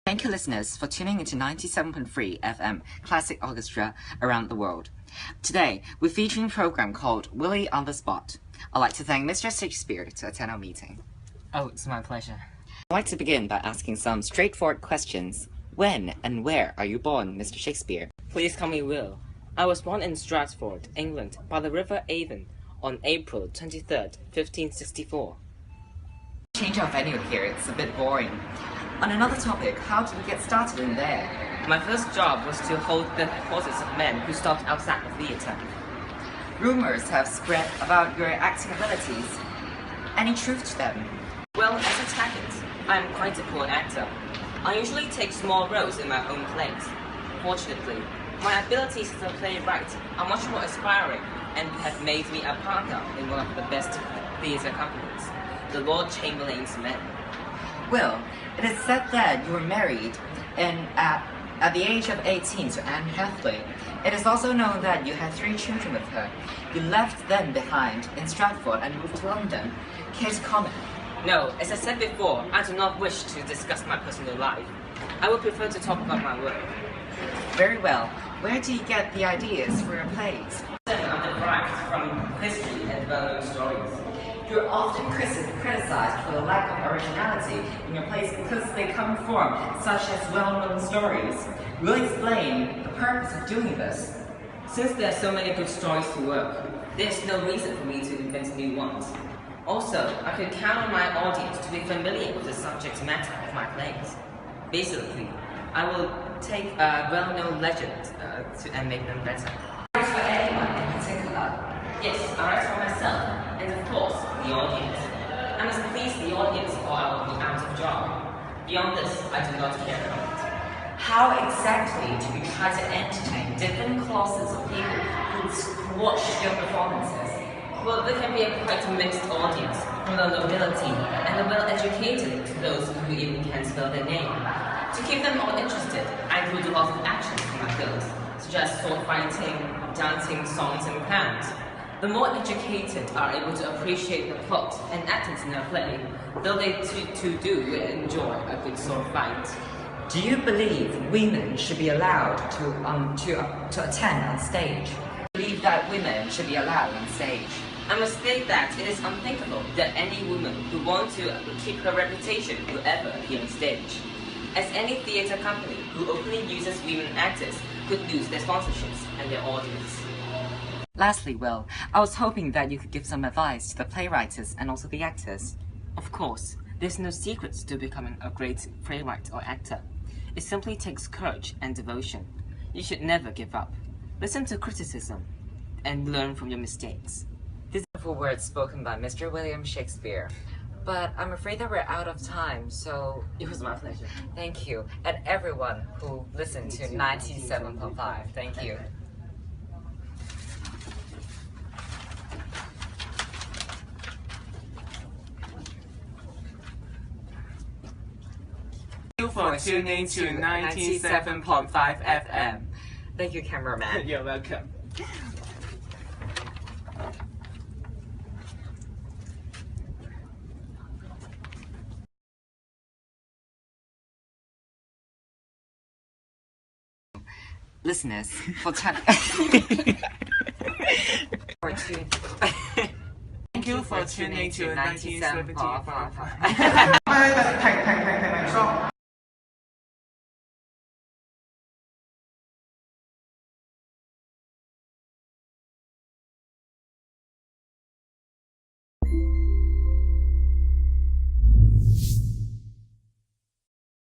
Thank you, listeners, for tuning into 97.3 FM Classic Orchestra around the world. Today, we're featuring a program called Willie on the Spot. I'd like to thank Mr. Shakespeare to attend our meeting. Oh, it's my pleasure. I'd like to begin by asking some straightforward questions. When and where are you born, Mr. Shakespeare? Please call me Will. I was born in Stratford, England, by the River Avon on April 23rd, 1564. Change our venue here, it's a bit boring. On another topic, how did you get started in there? My first job was to hold the horses of men who stopped outside the theatre. Rumors have spread about your acting abilities. Any truth to them? Well, as a talent, I am quite a poor actor. I usually take small roles in my own plays. Fortunately, my abilities as a playwright are much more aspiring and have made me a partner in one of the best theatre companies, the Lord Chamberlain's Men. Well, it is said that you were married at the age of 18 to Anne Hathaway. It is also known that you had 3 children with her. You left them behind in Stratford and moved to London. Care to comment? No, as I said before, I do not wish to discuss my personal life. I would prefer to talk about my work. Very well. Where do you get the ideas for your plays? Some are derived from history and well-known stories. You're often criticized for the lack of originality in your plays because they come from such as well-known stories. Will you explain the purpose of doing this? Since there are so many good stories to work, there's no reason for me to invent new ones. Also, I could count on my audience to be familiar with the subject matter of my plays. Basically, I will take a well-known legend and make them better. For anyone in particular? Yes, I write for myself, and of course, the audience. I must please the audience or I will be out of job. Beyond this, I do not care about it. How exactly do you try to entertain different classes of people who watch your performances? Well, there can be a quite mixed audience, from the nobility and the well-educated to those who even can't spell their name. To keep them all interested, I include a lot of actions in my films, such as sword fighting, dancing, songs, and clowns. The more educated are able to appreciate the plot and actors in their play, though they too do enjoy a good sword fight. Do you believe women should be allowed to attend on stage? Do you believe that women should be allowed on stage? I must state that it is unthinkable that any woman who wants to keep her reputation will ever appear on stage. As any theatre company who openly uses women actors could lose their sponsorships and their audience. Lastly, Will, I was hoping that you could give some advice to the playwrights and also the actors. Of course, there's no secret to becoming a great playwright or actor. It simply takes courage and devotion. You should never give up. Listen to criticism and learn from your mistakes. These are wonderful words spoken by Mr. William Shakespeare. But I'm afraid that we're out of time, so... It was my pleasure. Thank you. And everyone who listened to 97.5. Thank you. Thank you for tuning to 97.5 FM. Thank you, cameraman. You're welcome. Listeners, for Thank you for tuning to 97.5.